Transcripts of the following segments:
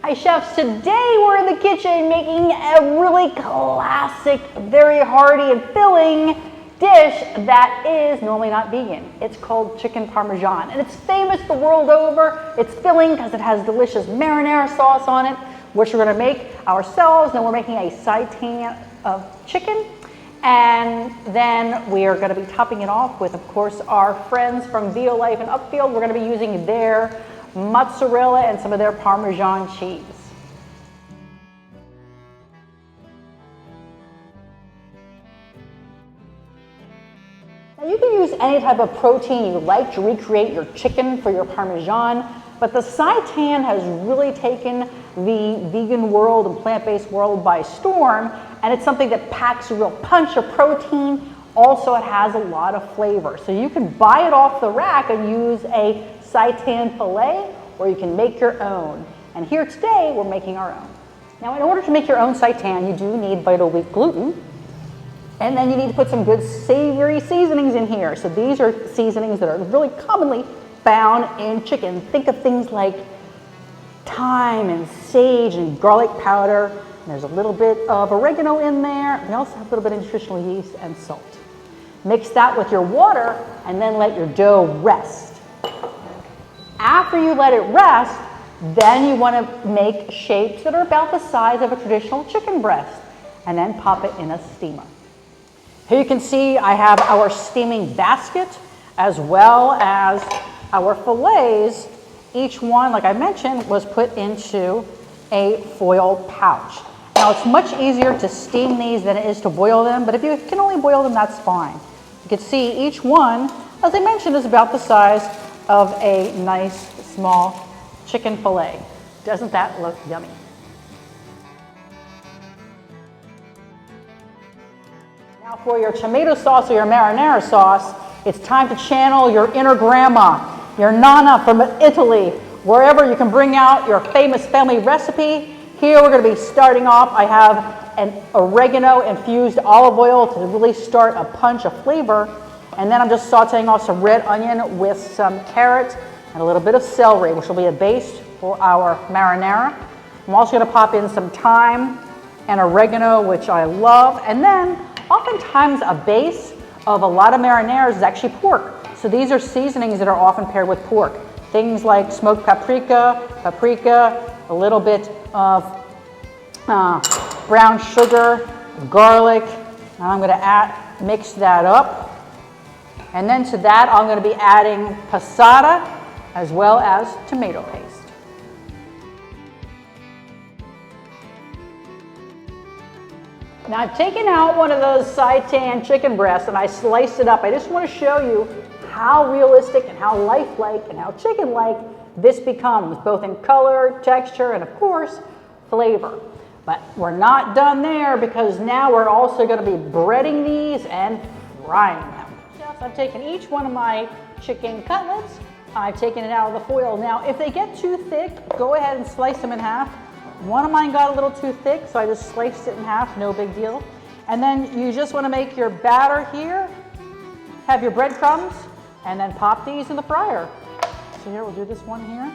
Hi chefs, today we're in the kitchen making a really classic, very hearty and filling dish that is normally not vegan. It's called chicken parmesan and it's famous the world over. It's filling because it has delicious marinara sauce on it, which we're going to make ourselves. Then we're making a seitan of chicken, and then we are going to be topping it off with, of course, our friends from Violife and UPFIELD. We're going to be using their mozzarella and some of their Parmesan cheese. Now you can use any type of protein you like to recreate your chicken for your Parmesan, but the seitan has really taken the vegan world and plant-based world by storm, and it's something that packs a real punch of protein. Also, it has a lot of flavor. So you can buy it off the rack and use a seitan fillet, or you can make your own. And here today, we're making our own. Now, in order to make your own seitan, you do need Vital Wheat gluten, and then you need to put some good savory seasonings in here. So these are seasonings that are really commonly found in chicken. Think of things like thyme and sage and garlic powder. And there's a little bit of oregano in there. We also have a little bit of nutritional yeast and salt. Mix that with your water and then let your dough rest. After you let it rest, then you want to make shapes that are about the size of a traditional chicken breast and then pop it in a steamer. Here you can see I have our steaming basket as well as our fillets. Each one, like I mentioned, was put into a foil pouch. Now it's much easier to steam these than it is to boil them, but if you can only boil them, that's fine. You can see each one, as I mentioned, is about the size of a nice small chicken fillet. Doesn't that look yummy? Now for your tomato sauce or your marinara sauce, it's time to channel your inner grandma, your nonna from Italy, wherever you can bring out your famous family recipe. Here we're going to be starting off. I have an oregano infused olive oil to really start a punch of flavor. And then I'm just sauteing off some red onion with some carrots and a little bit of celery, which will be a base for our marinara. I'm also going to pop in some thyme and oregano, which I love. And then oftentimes a base of a lot of marinaras is actually pork. So these are seasonings that are often paired with pork. Things like smoked paprika, a little bit of brown sugar, garlic. And I'm going to mix that up. And then to that, I'm going to be adding passata as well as tomato paste. Now I've taken out one of those seitan chicken breasts and I sliced it up. I just want to show you how realistic and how lifelike and how chicken-like this becomes, both in color, texture, and of course, flavor. But we're not done there because now we're also going to be breading these and frying them. I've taken each one of my chicken cutlets. I've taken it out of the foil. Now, if they get too thick, go ahead and slice them in half. One of mine got a little too thick, so I just sliced it in half, no big deal. And then you just want to make your batter here, have your breadcrumbs, and then pop these in the fryer. So here, we'll do this one here.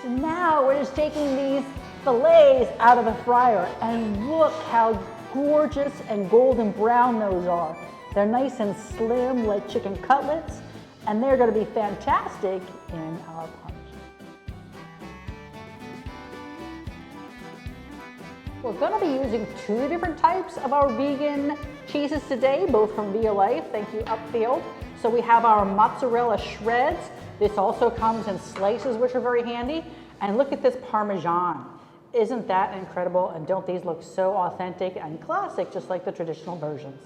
So now we're just taking these fillets out of the fryer, and look how gorgeous and golden brown those are. They're nice and slim like chicken cutlets, and they're going to be fantastic in our punch. We're going to be using two different types of our vegan cheeses today, both from Violife. Thank you, UPFIELD. So we have our mozzarella shreds. This also comes in slices, which are very handy. And look at this Parmesan. Isn't that incredible? And don't these look so authentic and classic, just like the traditional versions?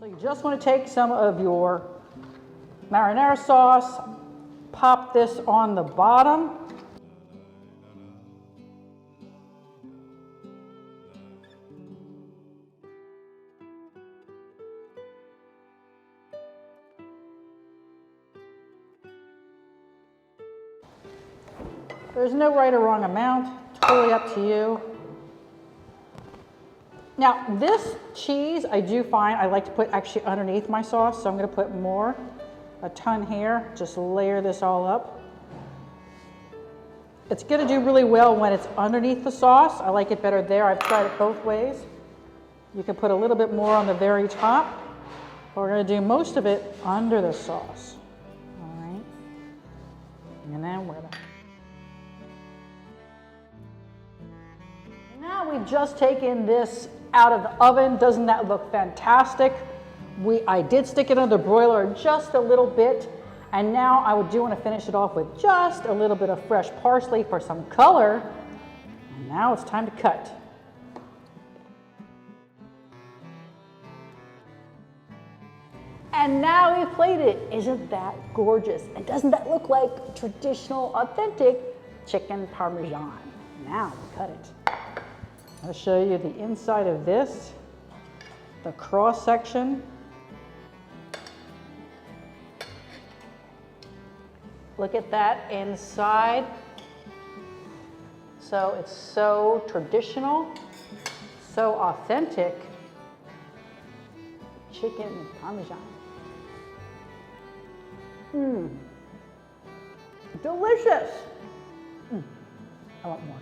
So you just want to take some of your marinara sauce, pop this on the bottom. There's no right or wrong amount. totally up to you. Now, this cheese, I do find I like to put actually underneath my sauce, so I'm going to put more, a ton here, just layer this all up. It's going to do really well when it's underneath the sauce. I like it better there. I've tried it both ways. You can put a little bit more on the very top, but we're going to do most of it under the sauce. All right. And then we're going to... Now we've just taken this out of the oven. Doesn't that look fantastic? I did stick it under the broiler just a little bit, and now I do want to finish it off with just a little bit of fresh parsley for some color. And now it's time to cut. And now we've plated it. Isn't that gorgeous? And doesn't that look like traditional, authentic chicken Parmesan? Now we cut it. I'll show you the inside of this, the cross section. Look at that inside. So it's so traditional, so authentic. Chicken Parmesan. Delicious. I want more.